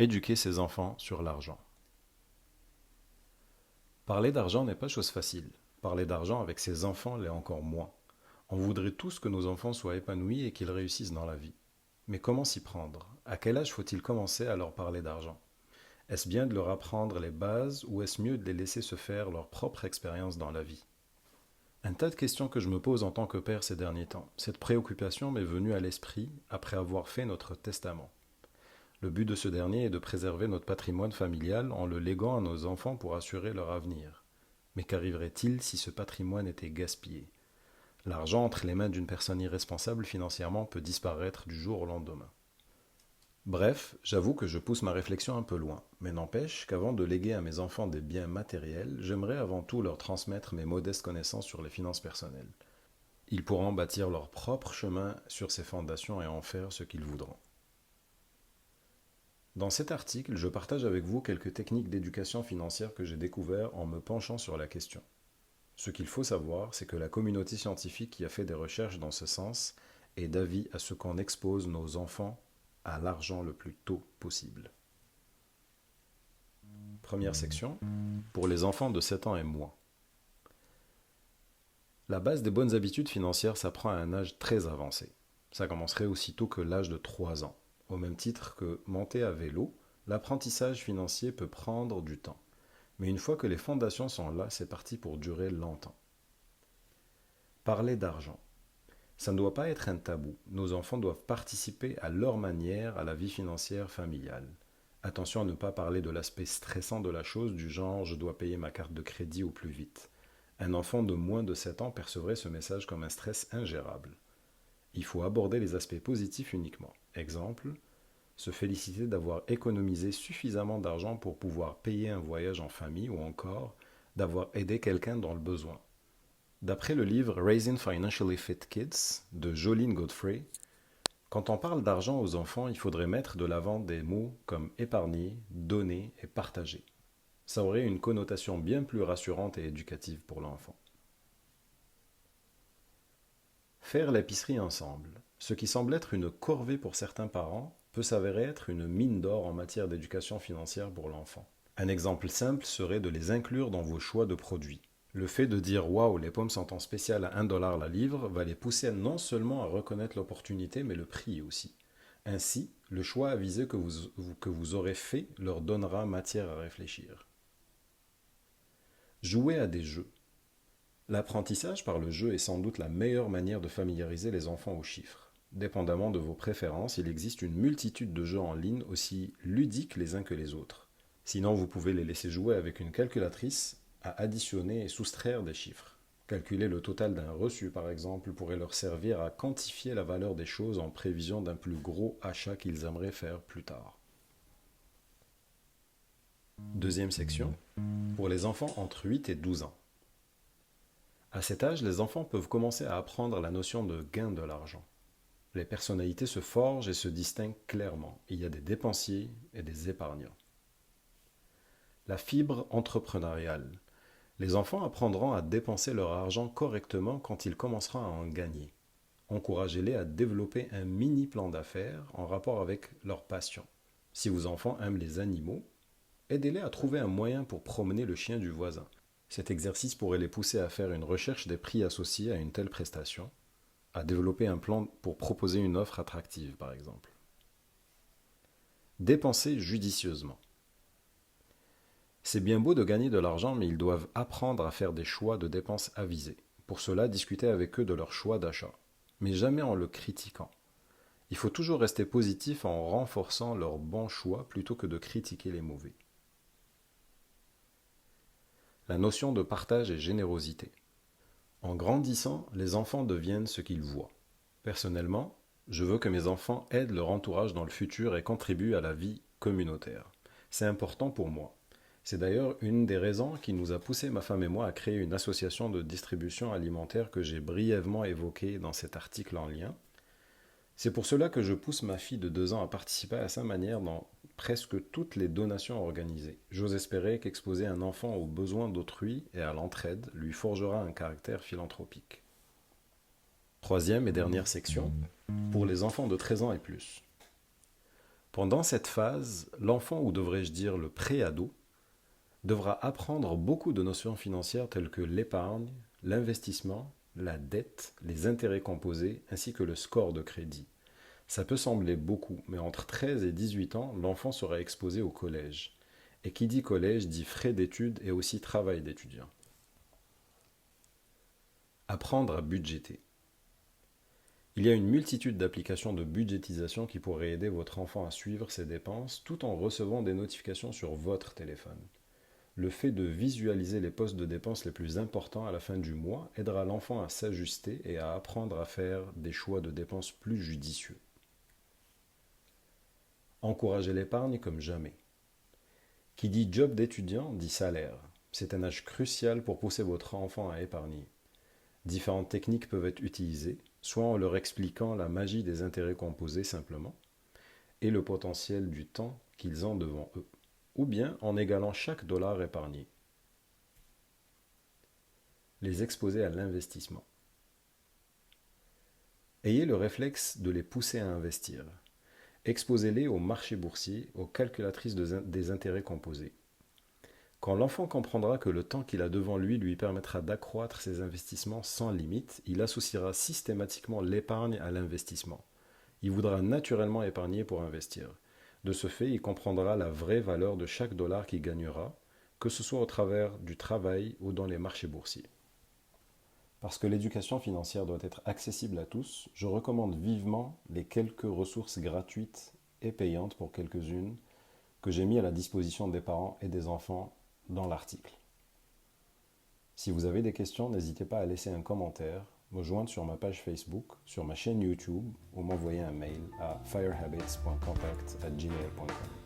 Éduquer ses enfants sur l'argent. Parler d'argent n'est pas chose facile. Parler d'argent avec ses enfants l'est encore moins. On voudrait tous que nos enfants soient épanouis et qu'ils réussissent dans la vie. Mais comment s'y prendre? À quel âge faut-il commencer à leur parler d'argent? Est-ce bien de leur apprendre les bases ou est-ce mieux de les laisser se faire leur propre expérience dans la vie? Un tas de questions que je me pose en tant que père ces derniers temps. Cette préoccupation m'est venue à l'esprit après avoir fait notre testament. Le but de ce dernier est de préserver notre patrimoine familial en le léguant à nos enfants pour assurer leur avenir. Mais qu'arriverait-il si ce patrimoine était gaspillé? L'argent entre les mains d'une personne irresponsable financièrement peut disparaître du jour au lendemain. Bref, j'avoue que je pousse ma réflexion un peu loin, mais n'empêche qu'avant de léguer à mes enfants des biens matériels, j'aimerais avant tout leur transmettre mes modestes connaissances sur les finances personnelles. Ils pourront bâtir leur propre chemin sur ces fondations et en faire ce qu'ils voudront. Dans cet article, je partage avec vous quelques techniques d'éducation financière que j'ai découvertes en me penchant sur la question. Ce qu'il faut savoir, c'est que la communauté scientifique qui a fait des recherches dans ce sens est d'avis à ce qu'on expose nos enfants à l'argent le plus tôt possible. Première section, pour les enfants de 7 ans et moins. La base des bonnes habitudes financières s'apprend à un âge très avancé. Ça commencerait aussitôt que l'âge de 3 ans. Au même titre que monter à vélo, l'apprentissage financier peut prendre du temps. Mais une fois que les fondations sont là, c'est parti pour durer longtemps. Parler d'argent. Ça ne doit pas être un tabou. Nos enfants doivent participer à leur manière à la vie financière familiale. Attention à ne pas parler de l'aspect stressant de la chose, du genre je dois payer ma carte de crédit au plus vite. Un enfant de moins de 7 ans percevrait ce message comme un stress ingérable. Il faut aborder les aspects positifs uniquement. Exemple, se féliciter d'avoir économisé suffisamment d'argent pour pouvoir payer un voyage en famille ou encore d'avoir aidé quelqu'un dans le besoin. D'après le livre Raising Financially Fit Kids de Jolene Godfrey, quand on parle d'argent aux enfants, il faudrait mettre de l'avant des mots comme épargner, donner et partager. Ça aurait une connotation bien plus rassurante et éducative pour l'enfant. Faire l'épicerie ensemble. Ce qui semble être une corvée pour certains parents peut s'avérer être une mine d'or en matière d'éducation financière pour l'enfant. Un exemple simple serait de les inclure dans vos choix de produits. Le fait de dire waouh, les pommes sont en spécial à 1 dollar la livre va les pousser non seulement à reconnaître l'opportunité, mais le prix aussi. Ainsi, le choix avisé que vous aurez fait leur donnera matière à réfléchir. Jouer à des jeux. L'apprentissage par le jeu est sans doute la meilleure manière de familiariser les enfants aux chiffres. Dépendamment de vos préférences, il existe une multitude de jeux en ligne aussi ludiques les uns que les autres. Sinon, vous pouvez les laisser jouer avec une calculatrice à additionner et soustraire des chiffres. Calculer le total d'un reçu, par exemple, pourrait leur servir à quantifier la valeur des choses en prévision d'un plus gros achat qu'ils aimeraient faire plus tard. Deuxième section, pour les enfants entre 8 et 12 ans. À cet âge, les enfants peuvent commencer à apprendre la notion de gain de l'argent. Les personnalités se forgent et se distinguent clairement. Il y a des dépensiers et des épargnants. La fibre entrepreneuriale. Les enfants apprendront à dépenser leur argent correctement quand ils commenceront à en gagner. Encouragez-les à développer un mini plan d'affaires en rapport avec leur passion. Si vos enfants aiment les animaux, aidez-les à trouver un moyen pour promener le chien du voisin. Cet exercice pourrait les pousser à faire une recherche des prix associés à une telle prestation, à développer un plan pour proposer une offre attractive, par exemple. Dépenser judicieusement. C'est bien beau de gagner de l'argent, mais ils doivent apprendre à faire des choix de dépenses avisés. Pour cela, discuter avec eux de leur choix d'achat, mais jamais en le critiquant. Il faut toujours rester positif en renforçant leurs bons choix plutôt que de critiquer les mauvais. La notion de partage et générosité. En grandissant, les enfants deviennent ce qu'ils voient. Personnellement, je veux que mes enfants aident leur entourage dans le futur et contribuent à la vie communautaire. C'est important pour moi. C'est d'ailleurs une des raisons qui nous a poussé, ma femme et moi, à créer une association de distribution alimentaire que j'ai brièvement évoquée dans cet article en lien. C'est pour cela que je pousse ma fille de 2 ans à participer à sa manière dans presque toutes les donations organisées. J'ose espérer qu'exposer un enfant aux besoins d'autrui et à l'entraide lui forgera un caractère philanthropique. Troisième et dernière section, pour les enfants de 13 ans et plus. Pendant cette phase, l'enfant, ou devrais-je dire le pré-ado, devra apprendre beaucoup de notions financières telles que l'épargne, l'investissement, la dette, les intérêts composés ainsi que le score de crédit. Ça peut sembler beaucoup, mais entre 13 et 18 ans, l'enfant sera exposé au collège. Et qui dit collège dit frais d'études et aussi travail d'étudiant. Apprendre à budgéter. Il y a une multitude d'applications de budgétisation qui pourraient aider votre enfant à suivre ses dépenses tout en recevant des notifications sur votre téléphone. Le fait de visualiser les postes de dépenses les plus importants à la fin du mois aidera l'enfant à s'ajuster et à apprendre à faire des choix de dépenses plus judicieux. Encouragez l'épargne comme jamais. Qui dit job d'étudiant dit salaire. C'est un âge crucial pour pousser votre enfant à épargner. Différentes techniques peuvent être utilisées, soit en leur expliquant la magie des intérêts composés simplement, et le potentiel du temps qu'ils ont devant eux, ou bien en égalant chaque dollar épargné. Les exposer à l'investissement. Ayez le réflexe de les pousser à investir. Exposez-les au marché boursier, aux calculatrices des intérêts composés. Quand l'enfant comprendra que le temps qu'il a devant lui permettra d'accroître ses investissements sans limite, il associera systématiquement l'épargne à l'investissement. Il voudra naturellement épargner pour investir. De ce fait, il comprendra la vraie valeur de chaque dollar qu'il gagnera, que ce soit au travers du travail ou dans les marchés boursiers. Parce que l'éducation financière doit être accessible à tous, je recommande vivement les quelques ressources gratuites et payantes pour quelques-unes que j'ai mis à la disposition des parents et des enfants dans l'article. Si vous avez des questions, n'hésitez pas à laisser un commentaire, me joindre sur ma page Facebook, sur ma chaîne YouTube ou m'envoyer un mail à firehabits.contact@gmail.com.